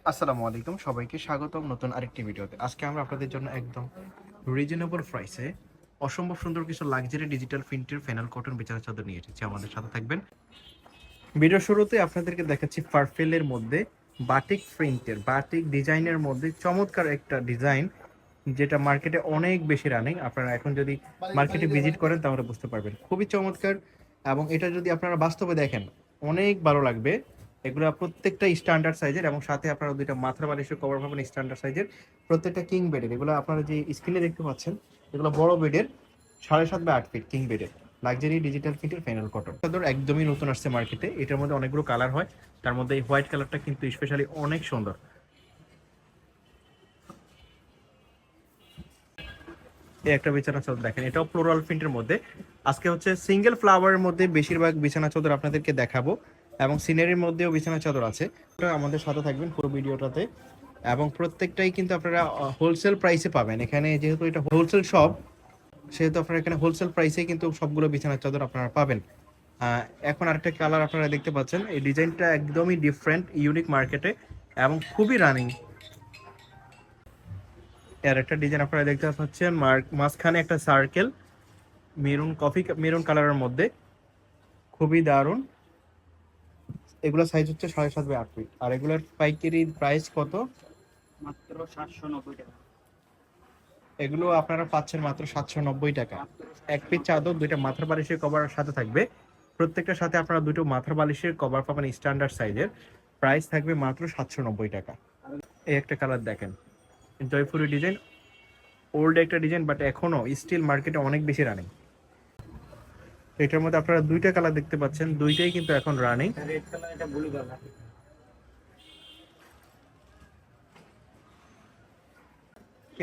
আসসালামু আলাইকুম, সবাইকে স্বাগতম নতুন আরেকটি ভিডিওতে। আজকে আমরা আপনাদের জন্য একদম রিজনেবল প্রাইসে অসম্ভব সুন্দর কিছু লাক্সারি ডিজিটাল প্রিন্টের ফেনাল কটন বিছানা চাদর নিয়ে এসেছি। আমাদের সাথে থাকবেন। ভিডিও শুরুতে আপনাদেরকে দেখাচ্ছি পার্পেলের মধ্যে বাটিক প্রিন্টের বাটিক ডিজাইনের মধ্যে চমৎকার একটা ডিজাইন, যেটা মার্কেটে অনেক বেশি রানিং। আপনারা এখন যদি মার্কেটে ভিজিট করেন তাহলে বুঝতে পারবেন, খুবই চমৎকার। এবং এটা যদি আপনারা বাস্তবে দেখেন অনেক ভালো লাগবে। এগুলো প্রত্যেকটা স্ট্যান্ডার্ড সাইজের, এবং সাথে আপনারা দুইটা মাথার বালিশের কভার পাবেন স্ট্যান্ডার্ড সাইজের, প্রত্যেকটা কিং বেডের। এগুলো আপনারা যে স্ক্রিনে দেখতে পাচ্ছেন এগুলো বড় বেডের, 7.5 বাই 8 ফিট কিং বেডের লাক্সারি ডিজিটাল প্রিন্টের ফেনাল কটন চাদর একদমই নতুন আসছে মার্কেটে। এটার মধ্যে অনেকগুলো কালার হয়, তার মধ্যে এই হোয়াইট কালারটা কিন্তু স্পেশালি অনেক সুন্দর। এই একটা বিছানা চাদর দেখেন, এটাও ফ্লোরাল প্রিন্টের মধ্যে। আজকে হচ্ছে সিঙ্গেল ফ্লাওয়ারের মধ্যে বেশিরভাগ বিছানা চাদর আপনাদেরকে দেখাবো, এবং সিনারির মধ্যেও বিছানা চাদর আছে। আমাদের সাথে থাকবেন পুরো ভিডিওটাতে, এবং প্রত্যেকটাই কিন্তু আপনারা হোলসেল প্রাইসে পাবেন। এখানে যেহেতু এটা হোলসেল শপ, সেহেতু আপনারা এখানে হোলসেল প্রাইসে কিন্তু সবগুলো বিছানার চাদর আপনারা পাবেন। এখন আরেকটা কালার আপনারা দেখতে পাচ্ছেন, এই ডিজাইনটা একদমই ডিফারেন্ট, ইউনিক মার্কেটে, এবং খুবই রানিং। এর একটা ডিজাইন আপনারা দেখতে পাচ্ছেন, মাঝখানে একটা সার্কেল, মেরুন কালারের মধ্যে, খুবই দারুণ। এগুলো সাইজ হচ্ছে 7.5 বাই 8 ফিট। আর এগুলোর পাইকারি প্রাইস কত? মাত্র 790 টাকা। এগুলো আপনারা পাচ্ছেন মাত্র 790 টাকা। এক পিস চাদর, দুইটা মাথার বালিশের কভার সাথে থাকবে। প্রত্যেকটার সাথে আপনারা দুটো মাথার বালিশের কভার পাবেন স্ট্যান্ডার্ড সাইজের। প্রাইস থাকবে মাত্র 790 টাকা। এই একটা কালার দেখেন, জয়পুরি ডিজাইন, ওল্ড একটা ডিজাইন, বাট এখনো স্টিল মার্কেটে অনেক বেশি রানিং। এটার মধ্যে আপনারা দুইটা কালার দেখতে পাচ্ছেন, দুইটাই কিন্তু এখন রানিং। রেড কালার, এটা ব্লু কালার।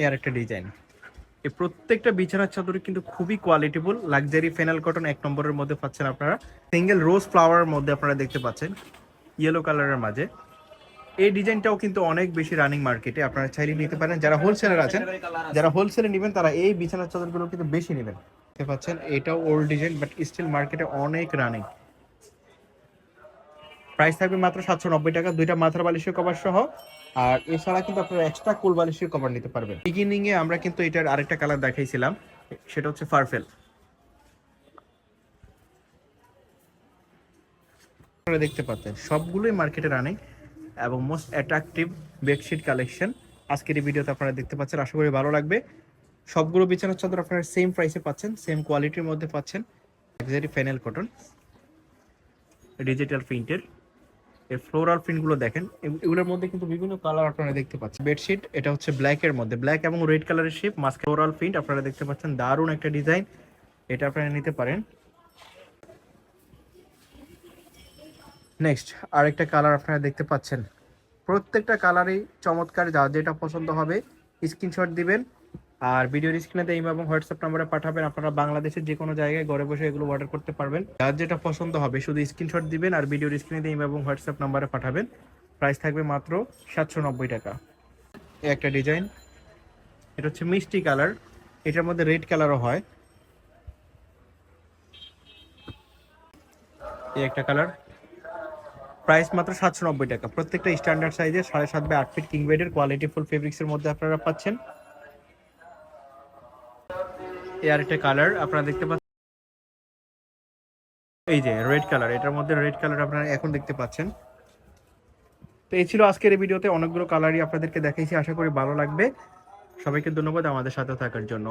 এর একটা ডিজাইন। এই প্রত্যেকটা বিছানার চাদর কিন্তু খুবই কোয়ালিটিফুল লাক্সারি ফেনাল কটন 1 নম্বরের মধ্যে পাচ্ছেন আপনারা। সিঙ্গেল রোজ ফ্লাওয়ারের মধ্যে আপনারা দেখতে পাচ্ছেন ইয়েলো কালারের মাঝে। এই ডিজাইনটাও কিন্তু অনেক বেশি রানিং মার্কেটে, আপনারা চাইলে নিতে পারেন। যারা হোলসেলার আছেন, যারা হোলসেলে নেবেন তারা এই বিছানার চাদরগুলো কিন্তু বেশি নেবেন। দেখতে পাচ্ছেন এটাও ওল্ড ডিজাইন, বাট স্টিল মার্কেটে অনেক রানিং। প্রাইস থাকবে মাত্র 790 টাকা, দুইটা মাথার বালিশের কভার সহ। আর এছাড়া কিন্তু আপনারা এক্সট্রা কোল বালিশের কভার নিতে পারবেন। বিগিনিং এ আমরা কিন্তু এটার আরেকটা কালার দেখাইছিলাম, সেটা হচ্ছে পার্পেল। আপনারা দেখতে পাচ্ছেন সবগুলোই মার্কেটে রানিং এবং মোস্ট অ্যাট্রাকটিভ বেডশিট কালেকশন আজকের এই ভিডিওতে আপনারা দেখতে পাচ্ছেন। আশা করি ভালো লাগবে। সবগুলো বিছানার চাদর আপনারা সেম প্রাইসে পাচ্ছেন, সেম কোয়ালিটির মধ্যে পাচ্ছেন। লাক্সারি ফেনাল কটন ডিজিটাল প্রিন্টের এই ফ্লোরাল প্রিন্টগুলো দেখেন, এগুলোর মধ্যে কিন্তু বিভিন্ন কালার আপনারা দেখতে পাচ্ছেন। বেডশিট এটা হচ্ছে ব্ল্যাক এর মধ্যে, ব্ল্যাক এবং রেড কালারের শেপ, মাস্ক ফ্লোরাল প্রিন্ট আপনারা দেখতে পাচ্ছেন। দারুণ একটা ডিজাইন, এটা আপনারা নিতে পারেন। নেক্সট আরেকটা কালার আপনারা দেখতে পাচ্ছেন, প্রত্যেকটা কালারই চমৎকার। যা যেটা পছন্দ হবে স্ক্রিনশট দিবেন, আর ভিডিওর স্ক্রিনে ইমো এবং হোয়াটসঅ্যাপ নাম্বারে পাঠাবেন। আপনারা বাংলাদেশের যে কোনো জায়গায় ঘরে বসে এগুলো অর্ডার করতে পারবেন। যার যেটা পছন্দ হবে শুধু স্ক্রিনশট দিবেন আর ভিডিওর স্ক্রিনে ইমো এবং হোয়াটসঅ্যাপ নাম্বারে পাঠাবেন। প্রাইস থাকবে মাত্র 790 টাকা। এই একটা ডিজাইন, এটা হচ্ছে মিষ্টি কালার, এটার মধ্যে রেড কালারও হয়। এই একটা কালার, প্রাইস মাত্র 790 টাকা। প্রত্যেকটা স্ট্যান্ডার্ড সাইজের 7.5 বাই 8 ফিট কিং বেডের কোয়ালিটি ফুল ফেব্রিক্স এর মধ্যে আপনারা পাচ্ছেন। এই আরেকটা কালার আপনারা দেখতে পাচ্ছেন, এই যে রেড কালার, এটার মধ্যে রেড কালার আপনারা এখন দেখতে পাচ্ছেন। তো এই ছিল আজকের এই ভিডিওতে, অনেকগুলো কালারই আপনাদেরকে দেখাইছি। আশা করি ভালো লাগবে। সবাইকে ধন্যবাদ আমাদের সাথে থাকার জন্য।